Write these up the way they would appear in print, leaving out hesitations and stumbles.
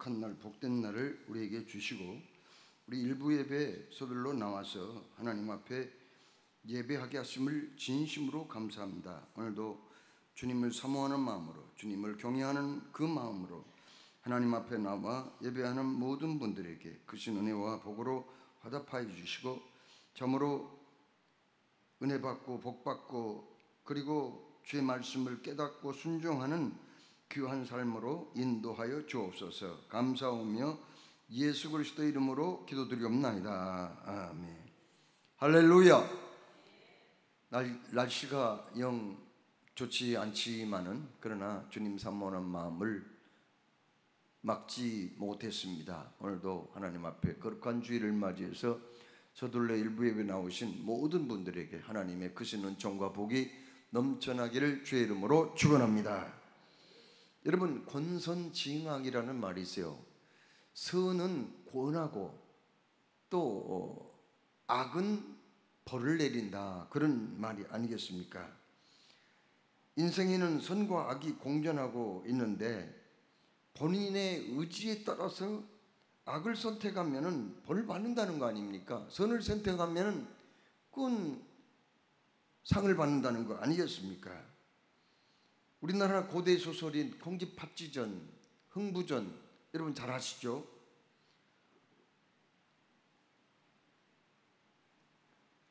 거룩한 날, 복된 날을 우리에게 주시고 우리 일부 예배 서둘러 나와서 하나님 앞에 예배하게 하심을 진심으로 감사합니다. 오늘도 주님을 사모하는 마음으로, 주님을 경외하는 그 마음으로 하나님 앞에 나와 예배하는 모든 분들에게 크신 은혜와 복으로 화답하여 주시고 참으로 은혜 받고 복 받고 그리고 주의 말씀을 깨닫고 순종하는 귀한 삶으로 인도하여 주옵소서. 감사하며 예수 그리스도 이름으로 기도드리옵나이다. 아멘. 할렐루야. 날씨가 영 좋지 않지만은 그러나 주님 사모하는 마음을 막지 못했습니다. 오늘도 하나님 앞에 거룩한 주일을 맞이해서 서둘러 일부 예배 나오신 모든 분들에게 하나님의 크신 은총과 복이 넘쳐나기를 주의 이름으로 축원합니다. 여러분, 권선징악이라는 말이 있어요. 선은 권하고 또 악은 벌을 내린다, 그런 말이 아니겠습니까? 인생에는 선과 악이 공존하고 있는데 본인의 의지에 따라서 악을 선택하면 벌을 받는다는 거 아닙니까? 선을 선택하면 그건 상을 받는다는 거 아니겠습니까? 우리나라 고대 소설인 공지팥지전, 흥부전, 여러분 잘 아시죠?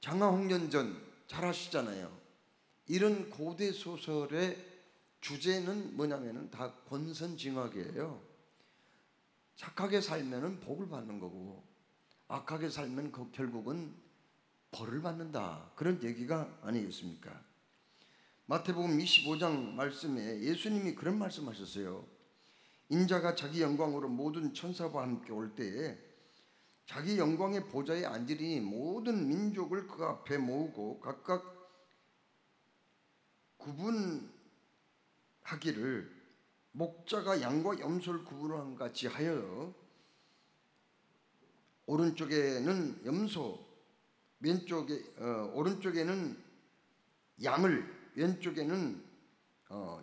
장화홍련전 잘 아시잖아요. 이런 고대 소설의 주제는 뭐냐면은 다 권선징악이에요. 착하게 살면은 복을 받는 거고 악하게 살면 결국은 벌을 받는다, 그런 얘기가 아니겠습니까? 마태복음 25장 말씀에 예수님이 그런 말씀하셨어요. 인자가 자기 영광으로 모든 천사와 함께 올 때에 자기 영광의 보좌에 앉으리니 모든 민족을 그 앞에 모으고 각각 구분하기를 목자가 양과 염소를 구분한 같이 하여 오른쪽에는 염소, 오른쪽에는 양을, 왼쪽에는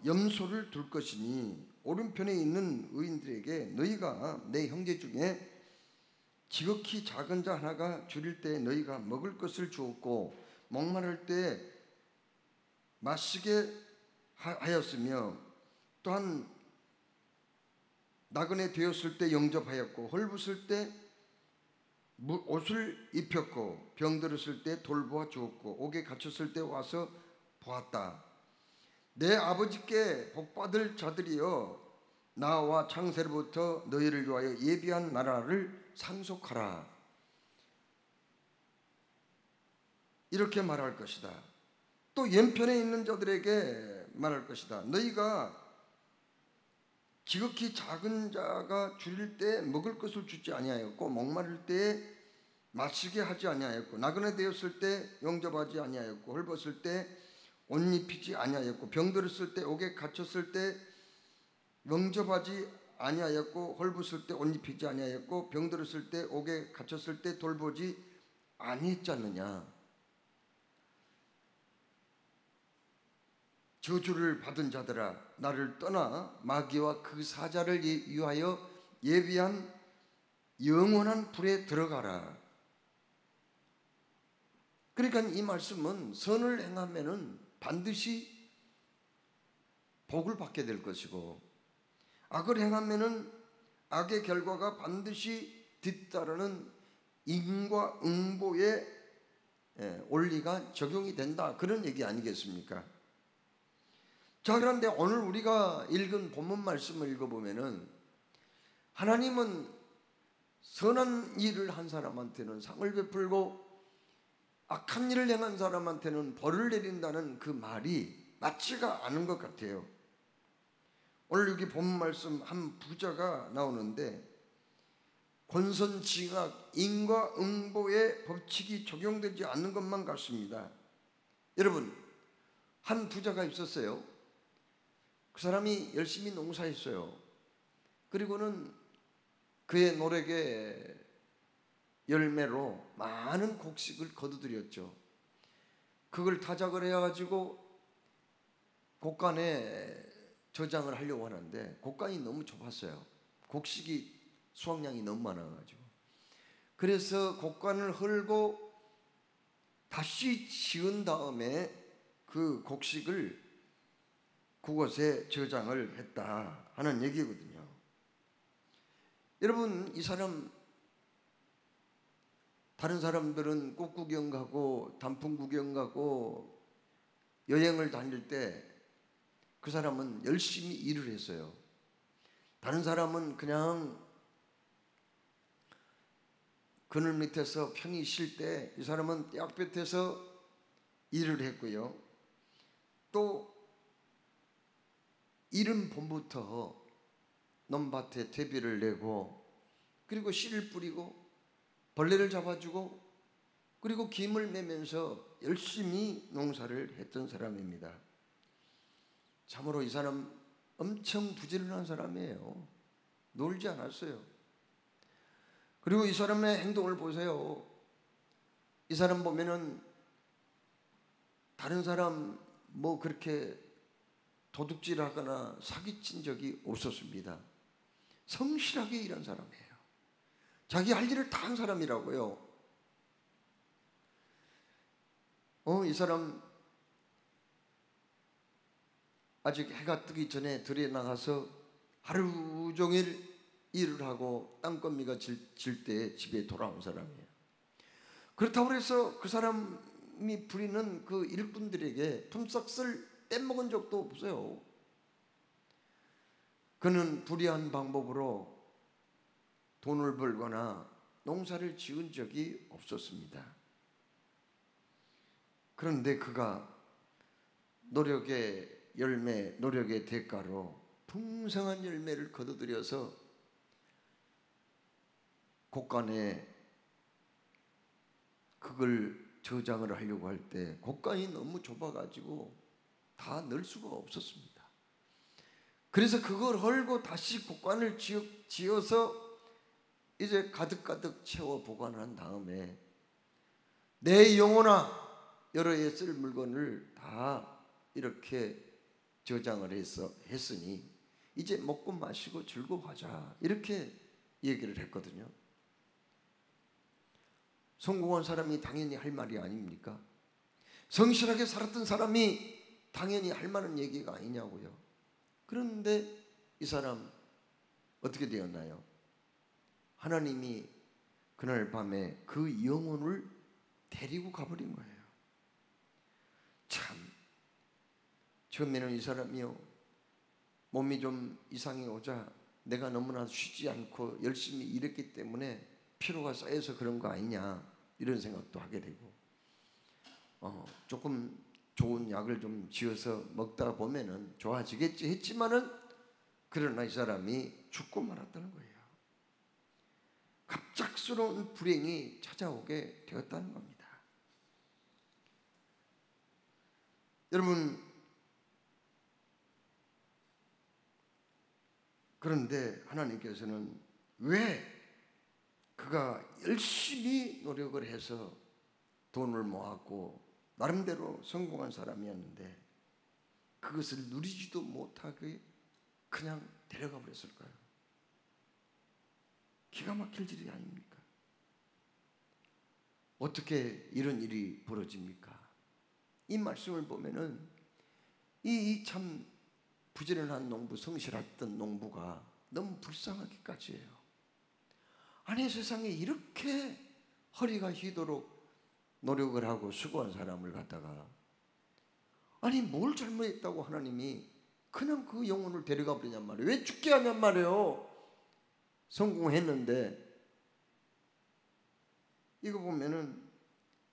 염소를 둘 것이니 오른편에 있는 의인들에게 너희가 내 형제 중에 지극히 작은 자 하나가 줄일 때 너희가 먹을 것을 주었고 목마를 때 마시게 하였으며 또한 나그네 되었을 때 영접하였고 헐벗을 때 옷을 입혔고 병들었을 때 돌보아 주었고 옥에 갇혔을 때 와서 보았다. 내 아버지께 복받을 자들이여 나와 창세로부터 너희를 위하여 예비한 나라를 상속하라. 이렇게 말할 것이다. 또 왼편에 있는 자들에게 말할 것이다. 너희가 지극히 작은 자가 줄일 때 먹을 것을 주지 아니하였고 목마를 때 마시게 하지 아니하였고 나그네 되었을 때 영접하지 아니하였고 헐벗을 때 옷 입히지 아니하였고 병들었을 때 옥에 갇혔을 때 영접하지 아니하였고 헐벗을 때 옷 입히지 아니하였고 병들었을 때 옥에 갇혔을 때 돌보지 아니했지 않느냐. 저주를 받은 자들아 나를 떠나 마귀와 그 사자를 위하여 예비한 영원한 불에 들어가라. 그러니까 이 말씀은 선을 행하면은 반드시 복을 받게 될 것이고 악을 행하면은 악의 결과가 반드시 뒤따르는 인과 응보의 원리가 적용이 된다, 그런 얘기 아니겠습니까? 자, 그런데 오늘 우리가 읽은 본문 말씀을 읽어보면은 하나님은 선한 일을 한 사람한테는 상을 베풀고 악한 일을 행한 사람한테는 벌을 내린다는 그 말이 맞지가 않은 것 같아요. 오늘 여기 본문 말씀 한 부자가 나오는데 권선징악, 인과응보의 법칙이 적용되지 않는 것만 같습니다. 여러분, 한 부자가 있었어요. 그 사람이 열심히 농사했어요. 그리고는 그의 노력에 열매로 많은 곡식을 거두들였죠. 그걸 타작을 해가지고 곡간에 저장을 하려고 하는데 곡간이 너무 좁았어요. 곡식이 수확량이 너무 많아가지고. 그래서 곡간을 헐고 다시 지은 다음에 그 곡식을 그곳에 저장을 했다 하는 얘기거든요. 여러분, 이 사람, 다른 사람들은 꽃 구경 가고 단풍 구경 가고 여행을 다닐 때 그 사람은 열심히 일을 했어요. 다른 사람은 그냥 그늘 밑에서 편히 쉴 때 이 사람은 떼약볕에서 일을 했고요. 또 이른 봄부터 논밭에 퇴비를 내고, 그리고 씨를 뿌리고 벌레를 잡아주고, 그리고 김을 매면서 열심히 농사를 했던 사람입니다. 참으로 이 사람 엄청 부지런한 사람이에요. 놀지 않았어요. 그리고 이 사람의 행동을 보세요. 이 사람 보면은 다른 사람 뭐 그렇게 도둑질하거나 사기친 적이 없었습니다. 성실하게 일한 사람이에요. 자기 할 일을 다 한 사람이라고요. 이 사람 아직 해가 뜨기 전에 들에 나가서 하루 종일 일을 하고 땅거미가 질 때 집에 돌아온 사람이에요. 그렇다고 해서 그 사람이 부리는 그 일꾼들에게 품삯을 떼먹은 적도 없어요. 그는 불의한 방법으로 돈을 벌거나 농사를 지은 적이 없었습니다. 그런데 그가 노력의 열매, 노력의 대가로 풍성한 열매를 거둬들여서 곡간에 그걸 저장을 하려고 할 때 곡간이 너무 좁아가지고 다 넣을 수가 없었습니다. 그래서 그걸 헐고 다시 곡간을 지어서 이제 가득가득 채워 보관한 다음에 내 영혼아, 여러 해 쓸 물건을 다 이렇게 저장을 했으니 이제 먹고 마시고 즐거워하자, 이렇게 얘기를 했거든요. 성공한 사람이 당연히 할 말이 아닙니까? 성실하게 살았던 사람이 당연히 할 만한 얘기가 아니냐고요. 그런데 이 사람 어떻게 되었나요? 하나님이 그날 밤에 그 영혼을 데리고 가버린 거예요. 참, 처음에는 이 사람이요, 몸이 좀 이상해 오자 내가 너무나 쉬지 않고 열심히 일했기 때문에 피로가 쌓여서 그런 거 아니냐, 이런 생각도 하게 되고, 조금 좋은 약을 좀 지어서 먹다 보면은 좋아지겠지 했지만은, 그러나 이 사람이 죽고 말았다는 거예요. 갑작스러운 불행이 찾아오게 되었다는 겁니다. 여러분, 그런데 하나님께서는 왜 그가 열심히 노력을 해서 돈을 모았고 나름대로 성공한 사람이었는데 그것을 누리지도 못하게 그냥 데려가 버렸을까요? 기가 막힐 일이 아닙니까? 어떻게 이런 일이 벌어집니까? 이 말씀을 보면은 이 참 부지런한 농부, 성실했던 농부가 너무 불쌍하기까지 해요. 아니, 세상에 이렇게 허리가 휘도록 노력을 하고 수고한 사람을 갖다가, 아니 뭘 잘못했다고 하나님이 그냥 그 영혼을 데려가 버리냔 말이에요. 왜 죽게 하냔 말이에요. 성공했는데. 이거 보면은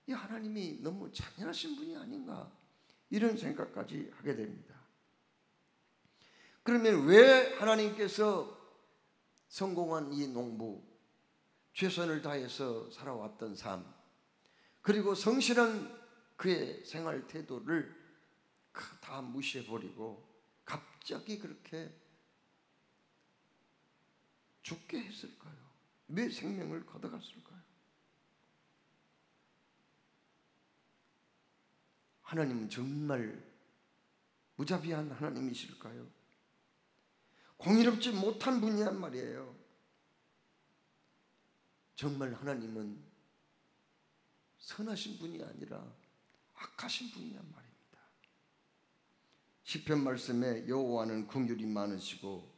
이 하나님이 너무 잔인하신 분이 아닌가, 이런 생각까지 하게 됩니다. 그러면 왜 하나님께서 성공한 이 농부, 최선을 다해서 살아왔던 삶, 그리고 성실한 그의 생활 태도를 다 무시해버리고 갑자기 그렇게 죽게 했을까요? 왜 생명을 걷어갔을까요? 하나님은 정말 무자비한 하나님이실까요? 공의롭지 못한 분이란 말이에요. 정말 하나님은 선하신 분이 아니라 악하신 분이란 말입니다. 시편 말씀에 여호와는 긍휼이 많으시고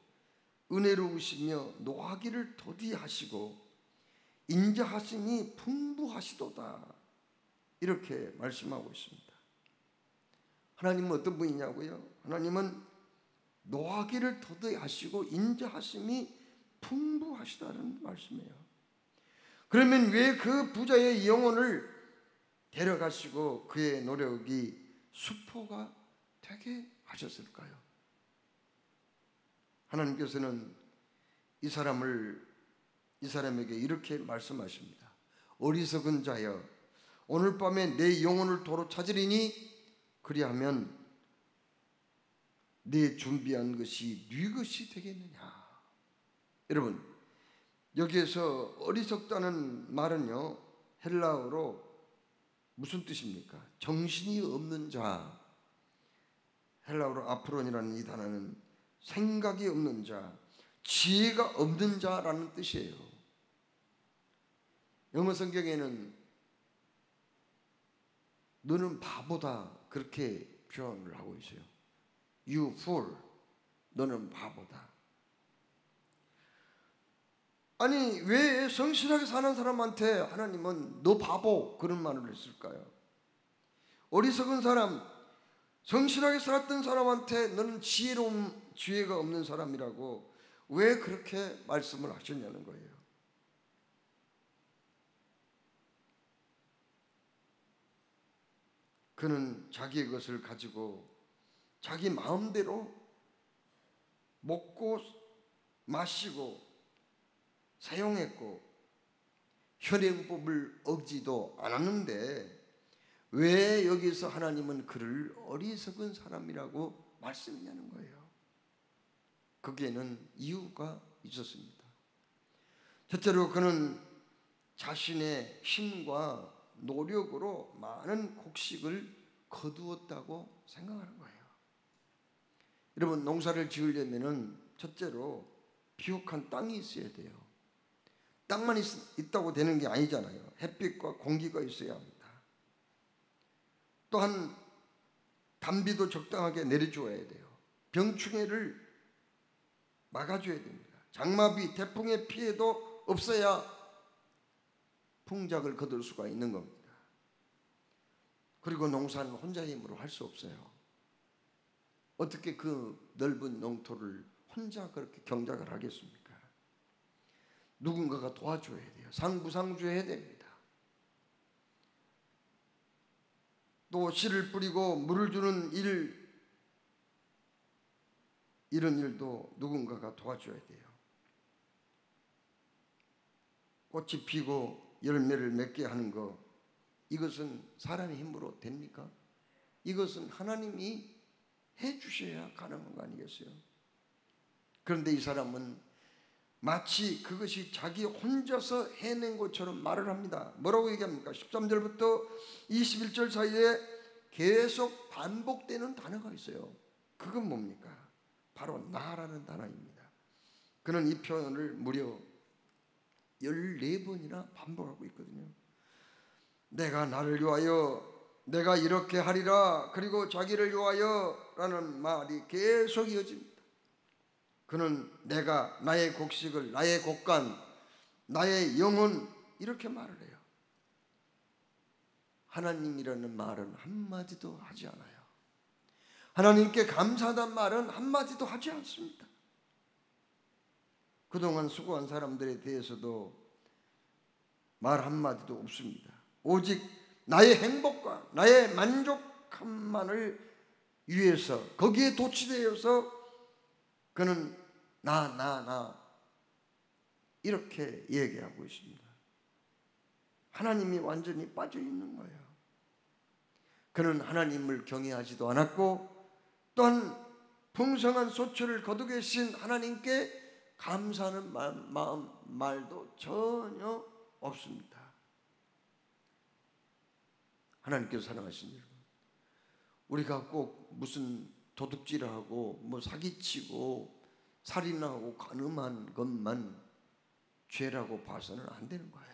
은혜로우시며 노하기를 더디하시고 인자하심이 풍부하시도다, 이렇게 말씀하고 있습니다. 하나님은 어떤 분이냐고요? 하나님은 노하기를 더디하시고 인자하심이 풍부하시다는 말씀이에요. 그러면 왜 그 부자의 영혼을 데려가시고 그의 노력이 수포가 되게 하셨을까요? 하나님께서는 이 사람에게 이렇게 말씀하십니다. 어리석은 자여, 오늘 밤에 내 영혼을 도로 찾으리니 그리하면 네 준비한 것이 네 것이 되겠느냐. 여러분, 여기에서 어리석다는 말은요, 헬라어로 무슨 뜻입니까? 정신이 없는 자. 헬라어로 아프론이라는 이 단어는 생각이 없는 자, 지혜가 없는 자라는 뜻이에요. 영어 성경에는 너는 바보다, 그렇게 표현을 하고 있어요. You fool, 너는 바보다. 아니, 왜 성실하게 사는 사람한테 하나님은 너 바보 그런 말을 했을까요? 어리석은 사람, 성실하게 살았던 사람한테 너는 지혜가 없는 사람이라고 왜 그렇게 말씀을 하셨냐는 거예요. 그는 자기의 것을 가지고 자기 마음대로 먹고 마시고 사용했고 현행법을 어기지도 않았는데 왜 여기서 하나님은 그를 어리석은 사람이라고 말씀했냐는 거예요. 거기에는 이유가 있었습니다. 첫째로 그는 자신의 힘과 노력으로 많은 곡식을 거두었다고 생각하는 거예요. 여러분, 농사를 지으려면 첫째로 비옥한 땅이 있어야 돼요. 땅만 있다고 되는 게 아니잖아요. 햇빛과 공기가 있어야 합니다. 또한 단비도 적당하게 내려줘야 돼요. 병충해를 막아줘야 됩니다. 장마비, 태풍의 피해도 없어야 풍작을 거둘 수가 있는 겁니다. 그리고 농사는 혼자 힘으로 할 수 없어요. 어떻게 그 넓은 농토를 혼자 그렇게 경작을 하겠습니까? 누군가가 도와줘야 돼요. 상부상조해야 됩니다. 또 씨를 뿌리고 물을 주는 일, 이런 일도 누군가가 도와줘야 돼요. 꽃이 피고 열매를 맺게 하는 것, 이것은 사람의 힘으로 됩니까? 이것은 하나님이 해주셔야 가능한 거 아니겠어요? 그런데 이 사람은 마치 그것이 자기 혼자서 해낸 것처럼 말을 합니다. 뭐라고 얘기합니까? 13절부터 21절 사이에 계속 반복되는 단어가 있어요. 그건 뭡니까? 바로 나라는 단어입니다. 그는 이 표현을 무려 14번이나 반복하고 있거든요. 내가 나를 위하여 내가 이렇게 하리라, 그리고 자기를 위하여 라는 말이 계속 이어집니다. 그는 내가, 나의 곡식을, 나의 곡간, 나의 영혼, 이렇게 말을 해요. 하나님이라는 말은 한마디도 하지 않아요. 하나님께 감사하다는 말은 한마디도 하지 않습니다. 그동안 수고한 사람들에 대해서도 말 한마디도 없습니다. 오직 나의 행복과 나의 만족함만을 위해서, 거기에 도취되어서 그는 나 이렇게 얘기하고 있습니다. 하나님이 완전히 빠져 있는 거예요. 그는 하나님을 경외하지도 않았고 또한 풍성한 소출을 거두게 하신 하나님께 감사하는 말도 전혀 없습니다. 하나님께서 사랑하신 여러분, 우리가 꼭 무슨 도둑질하고 뭐 사기치고 살인하고 간음한 것만 죄라고 봐서는 안 되는 거예요.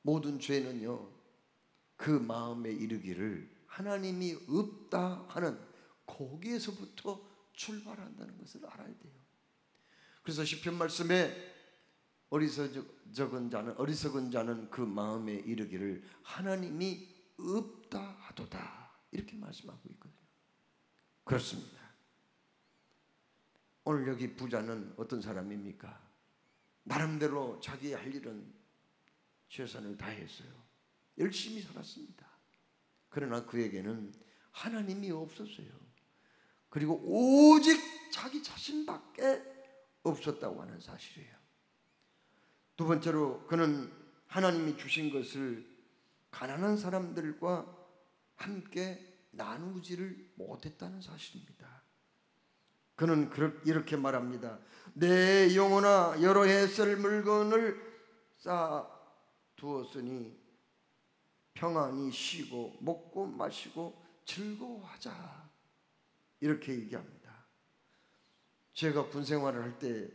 모든 죄는요, 그 마음에 이르기를 하나님이 없다 하는 거기에서부터 출발한다는 것을 알아야 돼요. 그래서 시편 말씀에 어리석은 자는 그 마음에 이르기를 하나님이 없다 하도다 이렇게 말씀하고 있거든요. 그렇습니다. 오늘 여기 부자는 어떤 사람입니까? 나름대로 자기 할 일은 최선을 다했어요. 열심히 살았습니다. 그러나 그에게는 하나님이 없었어요. 그리고 오직 자기 자신밖에 없었다고 하는 사실이에요. 두 번째로 그는 하나님이 주신 것을 가난한 사람들과 함께 나누지를 못했다는 사실입니다. 그는 이렇게 말합니다. 내 영혼아 여러 해 쓸 물건을 쌓아 두었으니 평안히 쉬고 먹고 마시고 즐거워하자 이렇게 얘기합니다. 제가 군 생활을 할 때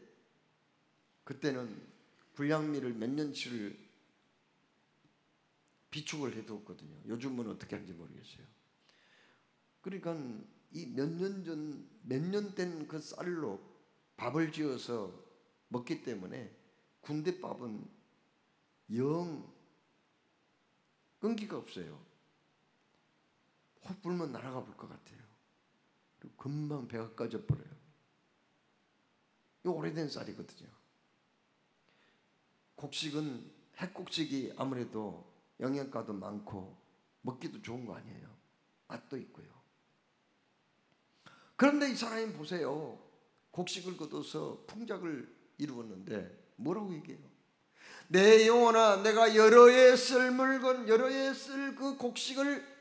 그때는 불량미를 몇 년치를 비축을 해두었거든요. 요즘은 어떻게 하는지 모르겠어요. 그러니까 이 몇 년 된 그 쌀로 밥을 지어서 먹기 때문에 군대 밥은 영 끈기가 없어요. 혹 불면 날아가 볼 것 같아요. 그리고 금방 배가 꺼져버려요. 이 오래된 쌀이거든요. 곡식은 핵곡식이 아무래도 영양가도 많고 먹기도 좋은 거 아니에요. 맛도 있고요. 그런데 이 사람이 보세요. 곡식을 거둬서 풍작을 이루었는데 뭐라고 얘기해요? 내 영혼아 내가 여러 해 쓸 물건 여러 해 쓸 그 곡식을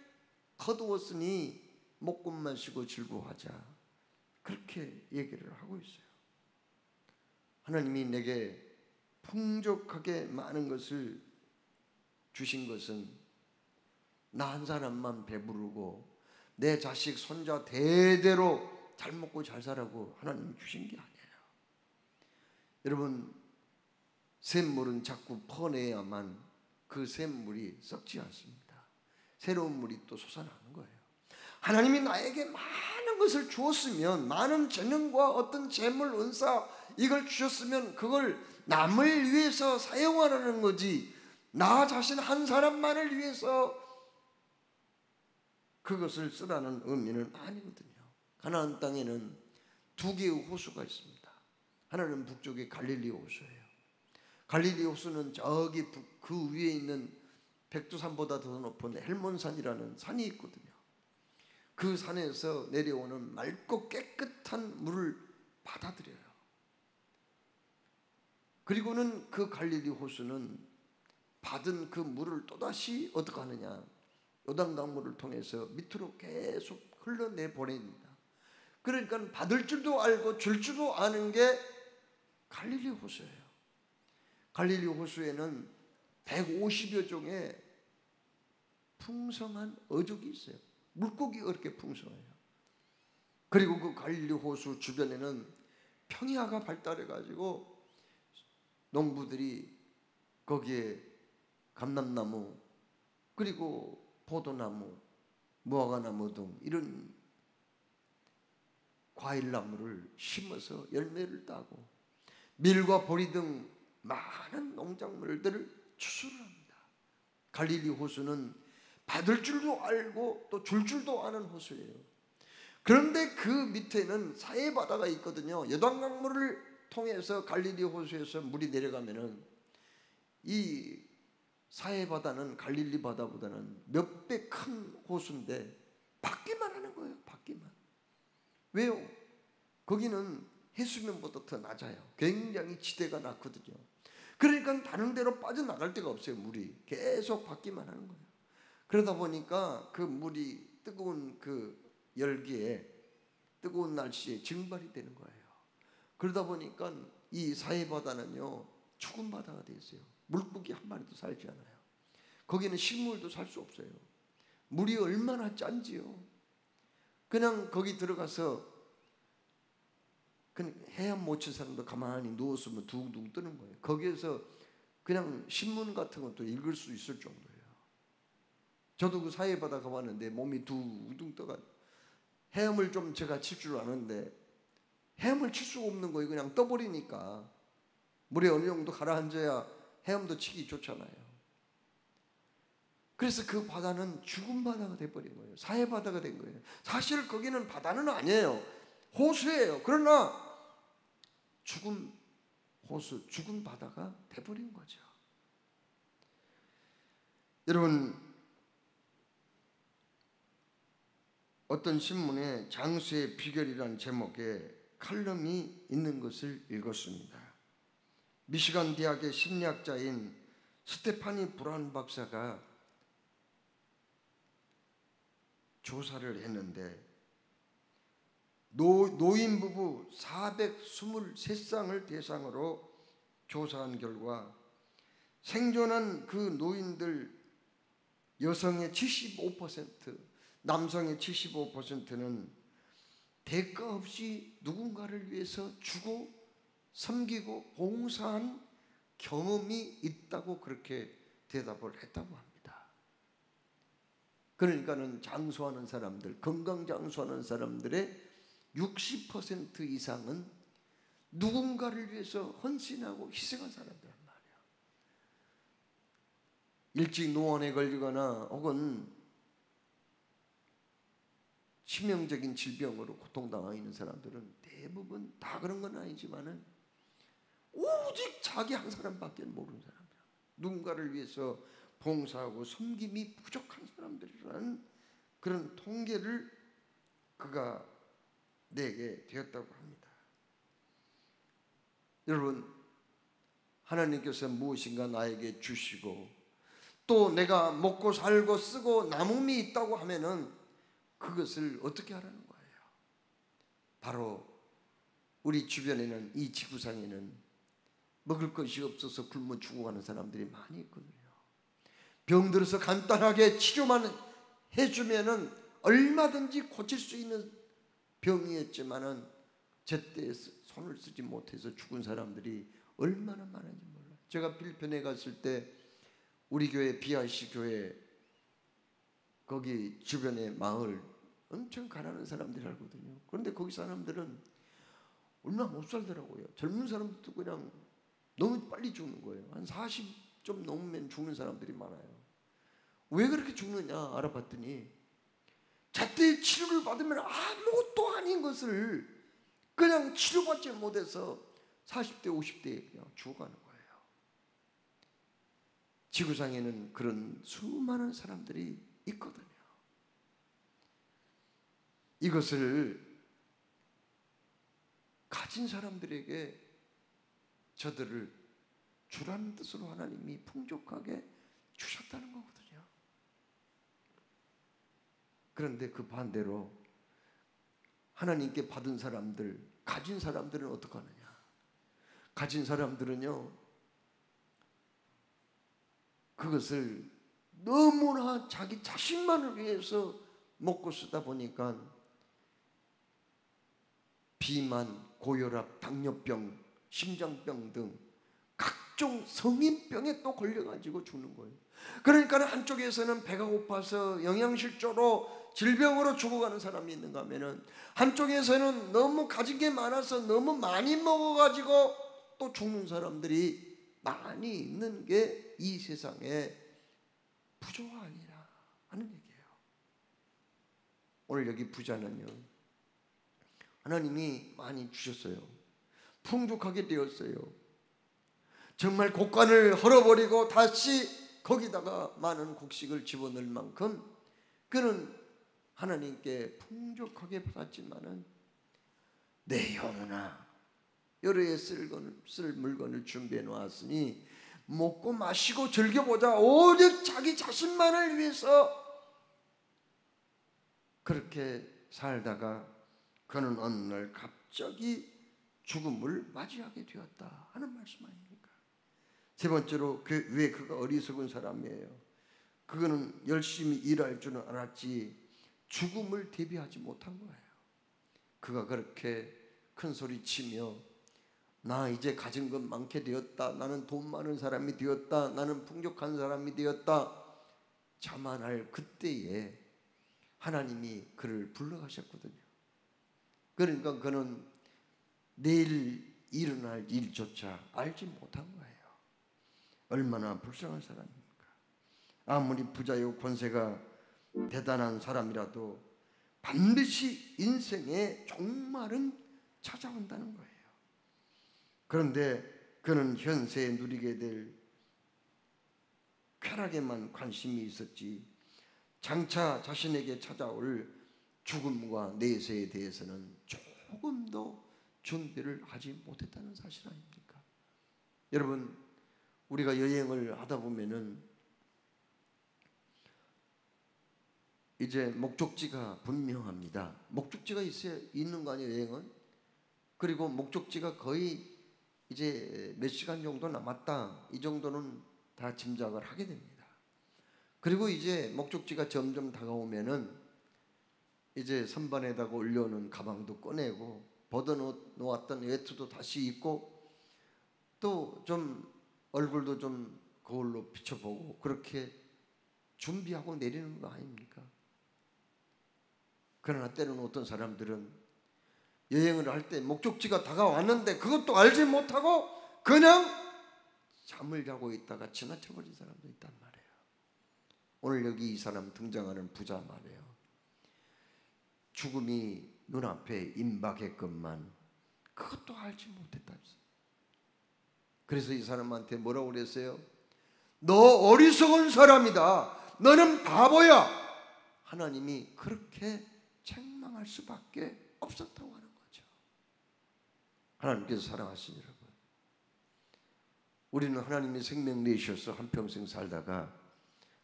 거두었으니 먹고 마시고 즐거워하자 그렇게 얘기를 하고 있어요. 하나님이 내게 풍족하게 많은 것을 주신 것은 나 한 사람만 배부르고 내 자식 손자 대대로 잘 먹고 잘 살라고 하나님이 주신 게 아니에요. 여러분 샘물은 자꾸 퍼내야만 그 샘물이 썩지 않습니다. 새로운 물이 또 솟아나는 거예요. 하나님이 나에게 많은 것을 주었으면 많은 재능과 어떤 재물 은사 이걸 주셨으면 그걸 남을 위해서 사용하라는 거지 나 자신 한 사람만을 위해서 그것을 쓰라는 의미는 아니거든요. 가나안 땅에는 두 개의 호수가 있습니다. 하나는 북쪽의 갈릴리 호수예요. 갈릴리 호수는 저기 그 위에 있는 백두산보다 더 높은 헬몬산이라는 산이 있거든요. 그 산에서 내려오는 맑고 깨끗한 물을 받아들여요. 그리고는 그 갈릴리 호수는 받은 그 물을 또다시 어떻게 하느냐 요단강물을 통해서 밑으로 계속 흘러내보냅니다. 그러니까 받을 줄도 알고 줄 줄도 아는 게 갈릴리 호수예요. 갈릴리 호수에는 150여 종의 풍성한 어족이 있어요. 물고기가 그렇게 풍성해요. 그리고 그 갈릴리 호수 주변에는 평야가 발달해가지고 농부들이 거기에 감람나무 그리고 포도나무, 무화과나무 등 이런 과일나무를 심어서 열매를 따고 밀과 보리 등 많은 농작물들을 추수를 합니다. 갈릴리 호수는 받을 줄도 알고 또 줄 줄도 아는 호수예요. 그런데 그 밑에는 사해바다가 있거든요. 요단강물을 통해서 갈릴리 호수에서 물이 내려가면은 이 사해바다는 갈릴리 바다보다는 몇 배 큰 호수인데 받기만 하는 거예요. 받기만. 왜요? 거기는 해수면보다 더 낮아요. 굉장히 지대가 낮거든요. 그러니까 다른 데로 빠져나갈 데가 없어요. 물이 계속 받기만 하는 거예요. 그러다 보니까 그 물이 뜨거운 그 열기에 뜨거운 날씨에 증발이 되는 거예요. 그러다 보니까 이 사해바다는요 죽은 바다가 되어 있어요. 물고기 한 마리도 살지 않아요. 거기는 식물도 살 수 없어요. 물이 얼마나 짠지요. 그냥 거기 들어가서 헤엄 못 친 사람도 가만히 누웠으면 둥둥 뜨는 거예요. 거기에서 그냥 신문 같은 것도 읽을 수 있을 정도예요. 저도 그 사회바다 가봤는데 몸이 둥둥 떠가지고 헤엄을 좀 제가 칠 줄 아는데 헤엄을 칠 수가 없는 거예요. 그냥 떠버리니까. 물에 어느 정도 가라앉아야 헤엄도 치기 좋잖아요. 그래서 그 바다는 죽은 바다가 돼버린 거예요. 사해바다가 된 거예요. 사실 거기는 바다는 아니에요. 호수예요. 그러나 죽은 호수, 죽은 바다가 돼버린 거죠. 여러분, 어떤 신문에 장수의 비결이라는 제목의 칼럼이 있는 것을 읽었습니다. 미시간 대학의 심리학자인 스테파니 브라운 박사가 조사를 했는데 노인 부부 423쌍을 대상으로 조사한 결과 생존한 그 노인들 여성의 75%, 남성의 75%는 대가 없이 누군가를 위해서 주고 섬기고 봉사한 경험이 있다고 그렇게 대답을 했다고 합니다. 그러니까는 장수하는 사람들, 건강 장수하는 사람들의 60% 이상은 누군가를 위해서 헌신하고 희생한 사람들란 말이야. 일찍 노안에 걸리거나 혹은 치명적인 질병으로 고통당하고 있는 사람들은 대부분 다 그런 건 아니지만은 오직 자기 한 사람밖에 모르는 사람이야. 누군가를 위해서 봉사하고 섬김이 부족한 사람들이라는 그런 통계를 그가 내게 되었다고 합니다. 여러분, 하나님께서 무엇인가 나에게 주시고 또 내가 먹고 살고 쓰고 남음이 있다고 하면은 그것을 어떻게 하라는 거예요? 바로 우리 주변에는, 이 지구상에는 먹을 것이 없어서 굶어 죽어가는 사람들이 많이 있거든요. 병들어서 간단하게 치료만 해주면은 얼마든지 고칠 수 있는 병이었지만은 제때 손을 쓰지 못해서 죽은 사람들이 얼마나 많은지 몰라요. 제가 필리핀에 갔을 때 우리 교회 BRC 교회 거기 주변의 마을 엄청 가난한 사람들이 살거든요. 그런데 거기 사람들은 얼마 못 살더라고요. 젊은 사람들도 그냥 너무 빨리 죽는 거예요. 한 40 좀 넘으면 죽는 사람들이 많아요. 왜 그렇게 죽느냐 알아봤더니 제때 치료를 받으면 아무것도 아닌 것을 그냥 치료받지 못해서 40대 50대에 그냥 죽어가는 거예요. 지구상에는 그런 수많은 사람들이 있거든요. 이것을 가진 사람들에게 저들을 주라는 뜻으로 하나님이 풍족하게 주셨다는 거거든요. 그런데 그 반대로 하나님께 받은 사람들, 가진 사람들은 어떻게 하느냐? 가진 사람들은요, 그것을 너무나 자기 자신만을 위해서 먹고 쓰다 보니까 비만, 고혈압, 당뇨병, 심장병 등 각종 성인병에 또 걸려가지고 죽는 거예요. 그러니까 한쪽에서는 배가 고파서 영양실조로 질병으로 죽어가는 사람이 있는가 하면은 한쪽에서는 너무 가진 게 많아서 너무 많이 먹어가지고 또 죽는 사람들이 많이 있는 게 이 세상에 부조가 아니라 하는 얘기예요. 오늘 여기 부자는요, 하나님이 많이 주셨어요. 풍족하게 되었어요. 정말 곡간을 헐어버리고 다시 거기다가 많은 곡식을 집어넣을 만큼 그는 하나님께 풍족하게 받았지만은 내 영혼아 여러 해 쓸 물건을 준비해 놓았으니 먹고 마시고 즐겨보자. 오직 자기 자신만을 위해서 그렇게 살다가 그는 어느 날 갑자기 죽음을 맞이하게 되었다 하는 말씀 아닙니까? 세 번째로 왜 그가 어리석은 사람이에요? 그거는 열심히 일할 줄은 알았지 죽음을 대비하지 못한 거예요. 그가 그렇게 큰 소리 치며 나 이제 가진 것 많게 되었다, 나는 돈 많은 사람이 되었다, 나는 풍족한 사람이 되었다 자만할 그때에 하나님이 그를 불러가셨거든요. 그러니까 그는 내일 일어날 일조차 알지 못한 거예요. 얼마나 불쌍한 사람입니까? 아무리 부자요 권세가 대단한 사람이라도 반드시 인생의 종말은 찾아온다는 거예요. 그런데 그는 현세에 누리게 될 쾌락에만 관심이 있었지 장차 자신에게 찾아올 죽음과 내세에 대해서는 조금도 준비를 하지 못했다는 사실 아닙니까? 여러분, 우리가 여행을 하다 보면은 이제 목적지가 분명합니다. 목적지가 있어야 있는 거 아니에요, 여행은? 그리고 목적지가 거의 이제 몇 시간 정도 남았다, 이 정도는 다 짐작을 하게 됩니다. 그리고 이제 목적지가 점점 다가오면은 이제 선반에다가 올려놓은 가방도 꺼내고 벗어놓았던 외투도 다시 입고 또 좀 얼굴도 좀 거울로 비춰보고 그렇게 준비하고 내리는 거 아닙니까? 그러나 때로는 어떤 사람들은 여행을 할 때 목적지가 다가왔는데 그것도 알지 못하고 그냥 잠을 자고 있다가 지나쳐버린 사람도 있단 말이에요. 오늘 여기 이 사람 등장하는 부자 말이에요. 죽음이 눈앞에 임박했건만 그것도 알지 못했다. 그래서 이 사람한테 뭐라고 그랬어요? 너 어리석은 사람이다, 너는 바보야. 하나님이 그렇게 책망할 수밖에 없었다고 하는 거죠. 하나님께서 사랑하신 여러분, 우리는 하나님이 생명 내셔서 한평생 살다가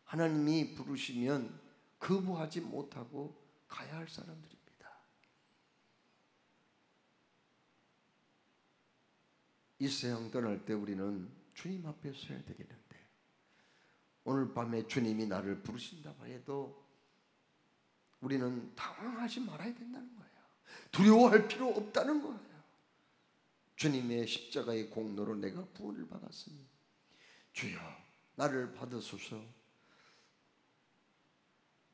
하나님이 부르시면 거부하지 못하고 가야 할 사람들입니다. 이 세상 떠날 때 우리는 주님 앞에 서야 되겠는데 오늘 밤에 주님이 나를 부르신다고 해도 우리는 당황하지 말아야 된다는 거예요. 두려워할 필요 없다는 거예요. 주님의 십자가의 공로로 내가 구원을 받았으니 주여 나를 받으소서.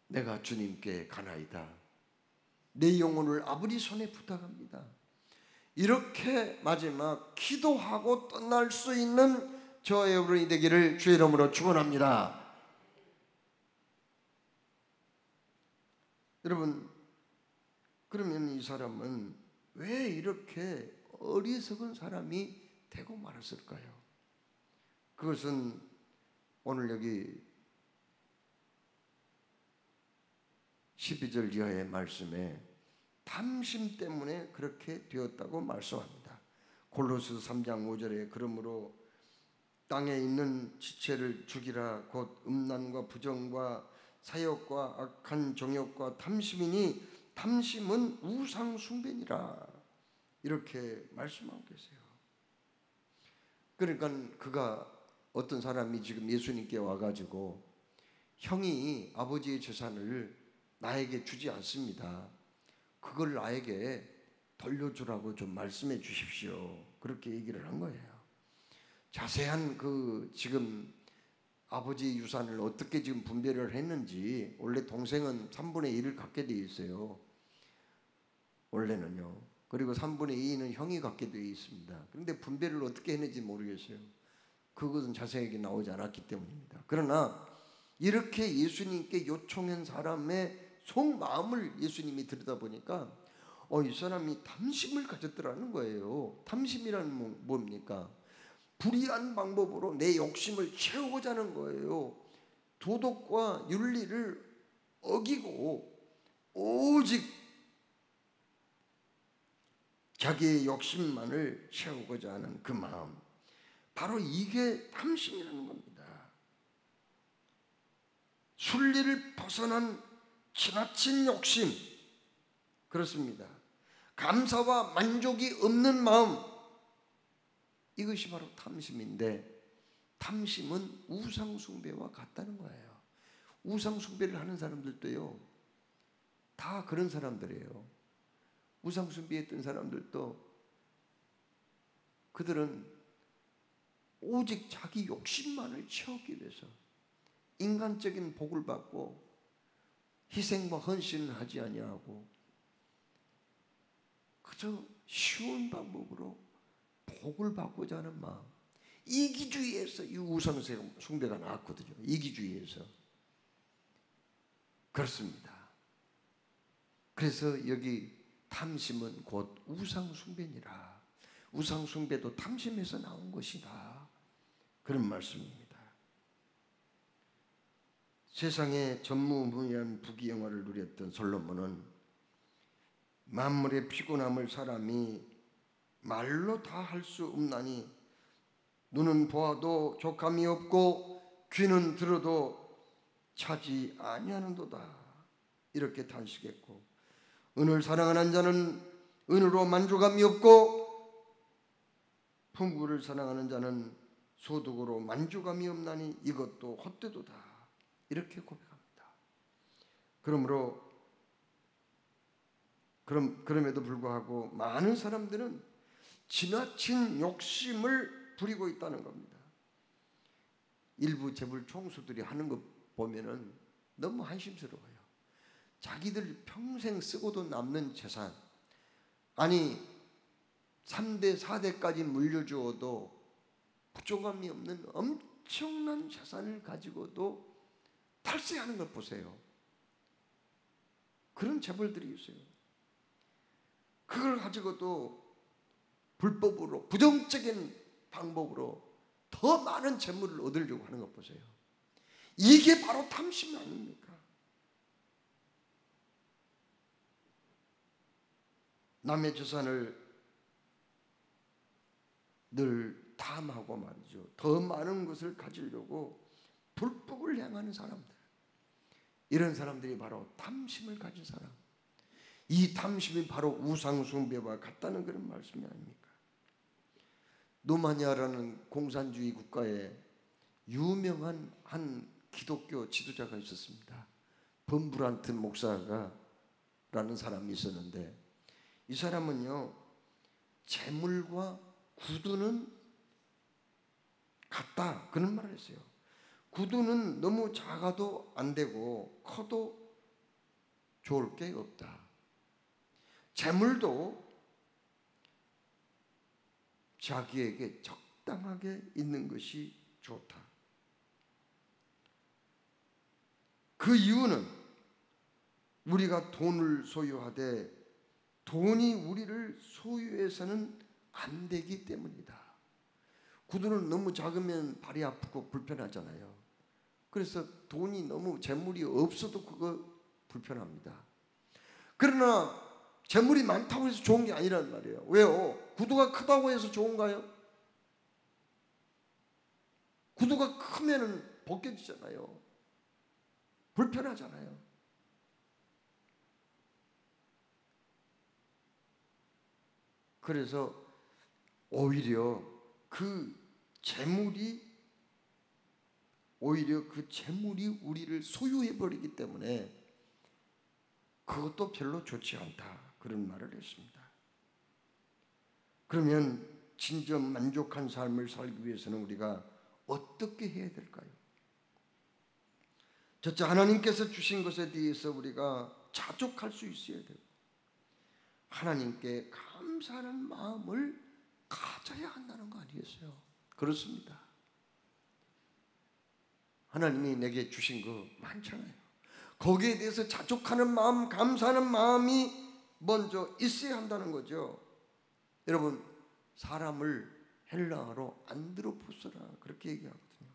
내가 주님께 가나이다. 내 영혼을 아버지 손에 부탁합니다. 이렇게 마지막 기도하고 떠날 수 있는 저와 여러분이 되기를 주의 이름으로 축원합니다. 여러분, 그러면 이 사람은 왜 이렇게 어리석은 사람이 되고 말았을까요? 그것은 오늘 여기 12절 이하의 말씀에 탐심 때문에 그렇게 되었다고 말씀합니다. 골로새 3장 5절에 그러므로 땅에 있는 지체를 죽이라 곧 음란과 부정과 사욕과 악한 정욕과 탐심이니 탐심은 우상 숭배니라 이렇게 말씀하고 계세요. 그러니까 그가 어떤 사람이 지금 예수님께 와가지고 형이 아버지의 재산을 나에게 주지 않습니다. 그걸 나에게 돌려주라고 좀 말씀해 주십시오. 그렇게 얘기를 한 거예요. 자세한 그 지금 아버지 유산을 어떻게 지금 분배를 했는지, 원래 동생은 3분의 1을 갖게 돼 있어요. 원래는요. 그리고 3분의 2는 형이 갖게 돼 있습니다. 그런데 분배를 어떻게 했는지 모르겠어요. 그것은 자세하게 나오지 않았기 때문입니다. 그러나 이렇게 예수님께 요청한 사람의 속마음을 예수님이 들여다보니까 이 사람이 탐심을 가졌더라는 거예요. 탐심이란 뭡니까? 불의한 방법으로 내 욕심을 채우고자 하는 거예요. 도덕과 윤리를 어기고 오직 자기의 욕심만을 채우고자 하는 그 마음, 바로 이게 탐심이라는 겁니다. 순리를 벗어난 지나친 욕심, 그렇습니다. 감사와 만족이 없는 마음, 이것이 바로 탐심인데, 탐심은 우상숭배와 같다는 거예요. 우상숭배를 하는 사람들도요, 다 그런 사람들이에요. 우상숭배했던 사람들도 그들은 오직 자기 욕심만을 채우기 위해서 인간적인 복을 받고 희생과 헌신을 하지 아니하고 그저 쉬운 방법으로 복을 받고자 하는 마음, 이기주의에서 이 우상 숭배가 나왔거든요. 이기주의에서. 그렇습니다. 그래서 여기 탐심은 곧 우상 숭배니라. 우상 숭배도 탐심에서 나온 것이다. 그런 말씀입니다. 세상에 전무후무한 부귀영화를 누렸던 솔로몬은 만물의 피곤함을 사람이 말로 다 할 수 없나니 눈은 보아도 족함이 없고 귀는 들어도 차지 아니하는도다. 이렇게 탄식했고, 은을 사랑하는 자는 은으로 만족함이 없고 풍부를 사랑하는 자는 소득으로 만족함이 없나니 이것도 헛되도다. 이렇게 고백합니다. 그럼에도 불구하고 많은 사람들은 지나친 욕심을 부리고 있다는 겁니다. 일부 재벌 총수들이 하는 것 보면은 너무 한심스러워요. 자기들 평생 쓰고도 남는 재산, 아니 3대 4대까지 물려주어도 부족함이 없는 엄청난 재산을 가지고도 탈세하는 걸 보세요. 그런 재벌들이 있어요. 그걸 가지고도 불법으로, 부정적인 방법으로 더 많은 재물을 얻으려고 하는 것 보세요. 이게 바로 탐심 아닙니까? 남의 재산을 늘 탐하고 말이죠. 더 많은 것을 가지려고 불법을 행하는 사람들, 이런 사람들이 바로 탐심을 가진 사람. 이 탐심이 바로 우상숭배와 같다는 그런 말씀이 아닙니까? 노마니아라는 공산주의 국가에 유명한 한 기독교 지도자가 있었습니다. 범브란트 목사가 라는 사람이 있었는데, 이 사람은요, 재물과 구두는 같다, 그런 말을 했어요. 구두는 너무 작아도 안 되고 커도 좋을 게 없다. 재물도 자기에게 적당하게 있는 것이 좋다. 그 이유는 우리가 돈을 소유하되 돈이 우리를 소유해서는 안 되기 때문이다. 구두는 너무 작으면 발이 아프고 불편하잖아요. 그래서 돈이 너무 재물이 없어도 그거 불편합니다. 그러나 재물이 많다고 해서 좋은 게 아니란 말이에요. 왜요? 구두가 크다고 해서 좋은가요? 구두가 크면은 벗겨지잖아요. 불편하잖아요. 그래서 오히려 그 재물이 우리를 소유해 버리기 때문에 그것도 별로 좋지 않다, 그런 말을 했습니다. 그러면 진정 만족한 삶을 살기 위해서는 우리가 어떻게 해야 될까요? 첫째, 하나님께서 주신 것에 대해서 우리가 자족할 수 있어야 되고, 하나님께 감사하는 마음을 가져야 한다는 거 아니겠어요? 그렇습니다. 하나님이 내게 주신 거 많잖아요. 거기에 대해서 자족하는 마음, 감사하는 마음이 먼저 있어야 한다는 거죠. 여러분, 사람을 헬라어로 안드로포스라 그렇게 얘기하거든요.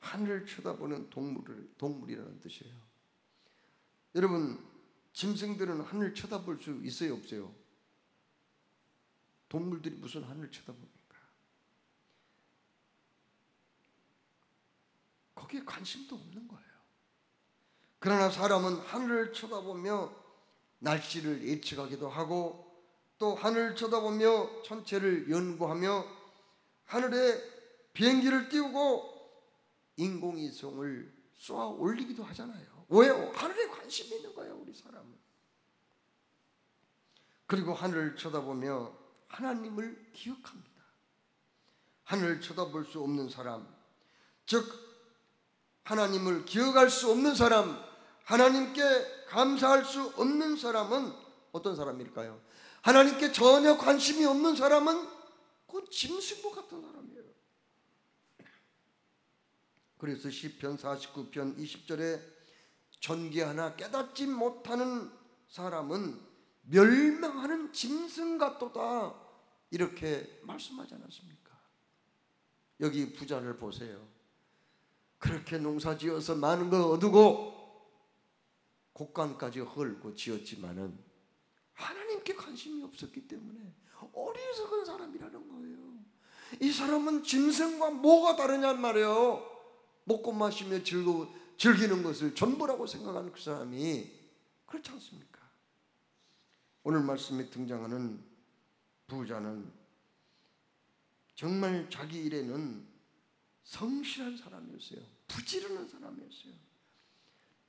하늘을 쳐다보는 동물이라는 뜻이에요. 여러분, 짐승들은 하늘 쳐다볼 수 있어요, 없어요? 동물들이 무슨 하늘 쳐다봅니까? 거기에 관심도 없는 거예요. 그러나 사람은 하늘을 쳐다보며 날씨를 예측하기도 하고, 또 하늘을 쳐다보며 천체를 연구하며 하늘에 비행기를 띄우고 인공위성을 쏘아 올리기도 하잖아요. 왜요? 하늘에 관심이 있는 거예요, 우리 사람은. 그리고 하늘을 쳐다보며 하나님을 기억합니다. 하늘을 쳐다볼 수 없는 사람, 즉 하나님을 기억할 수 없는 사람, 하나님께 감사할 수 없는 사람은 어떤 사람일까요? 하나님께 전혀 관심이 없는 사람은 그 짐승과 같은 사람이에요. 그래서 시편 49편 20절에 존귀하나 깨닫지 못하는 사람은 멸망하는 짐승 같도다, 이렇게 말씀하지 않았습니까? 여기 부자를 보세요. 그렇게 농사지어서 많은 거 얻고 곡간까지 헐고 지었지만은 하나님께 관심이 없었기 때문에 어리석은 사람이라는 거예요. 이 사람은 짐승과 뭐가 다르냔 말이에요. 먹고 마시며 즐기는 것을 전부라고 생각하는 그 사람이 그렇지 않습니까? 오늘 말씀에 등장하는 부자는 정말 자기 일에는 성실한 사람이었어요. 부지런한 사람이었어요.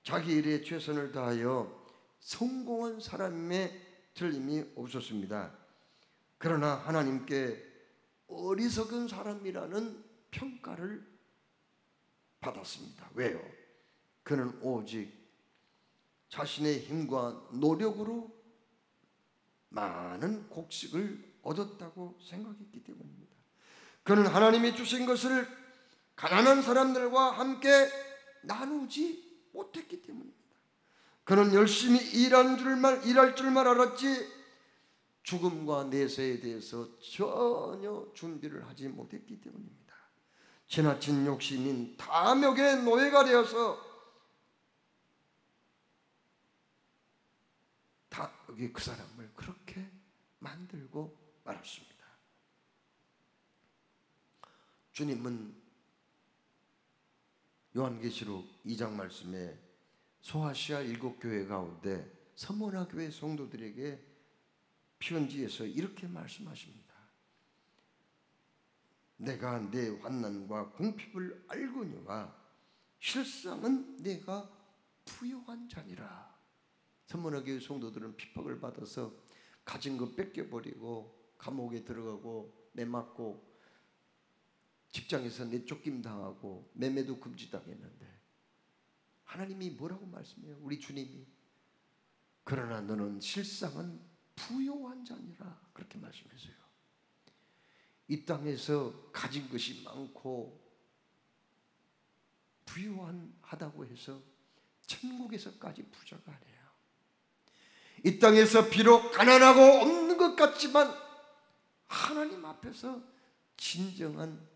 자기 일에 최선을 다하여 성공한 사람의 틀림이 없었습니다. 그러나 하나님께 어리석은 사람이라는 평가를 받았습니다. 왜요? 그는 오직 자신의 힘과 노력으로 많은 곡식을 얻었다고 생각했기 때문입니다. 그는 하나님이 주신 것을 가난한 사람들과 함께 나누지 못했기 때문입니다. 그는 열심히 일할 줄만 알았지 죽음과 내세에 대해서 전혀 준비를 하지 못했기 때문입니다. 지나친 욕심인 탐욕의 노예가 되어서 여기 그 사람을 그렇게 만들고 말았습니다. 주님은 요한계시록 2장 말씀에 소아시아 7교회 가운데 서머나 교회 성도들에게 편지에서 이렇게 말씀하십니다. 내가 내 환난과 궁핍을 알거니와 실상은 내가 부요한 자니라. 서머나 교회 성도들은 핍박을 받아서 가진 거 뺏겨버리고 감옥에 들어가고 매맞고 직장에서 내쫓김 당하고 매매도 금지당했는데 하나님이 뭐라고 말씀해요? 우리 주님이 그러나 너는 실상은 부요한 자니라, 그렇게 말씀했어요. 이 땅에서 가진 것이 많고 부유하다고 해서 천국에서까지 부자가 아니에요. 이 땅에서 비록 가난하고 없는 것 같지만 하나님 앞에서 진정한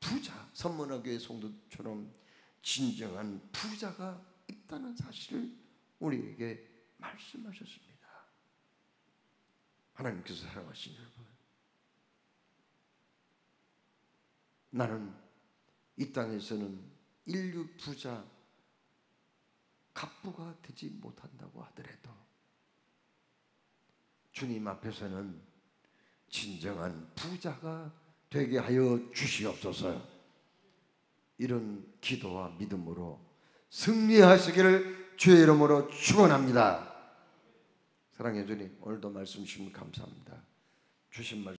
부자, 선문화교회 성도처럼 진정한 부자가 있다는 사실을 우리에게 말씀하셨습니다. 하나님께서 사랑하신 여러분, 나는 이 땅에서는 인류 부자 갑부가 되지 못한다고 하더라도 주님 앞에서는 진정한 부자가 되게 하여 주시옵소서. 이런 기도와 믿음으로 승리하시기를 주의 이름으로 축원합니다. 사랑해 주님, 오늘도 말씀 주시면 감사합니다. 주신 말씀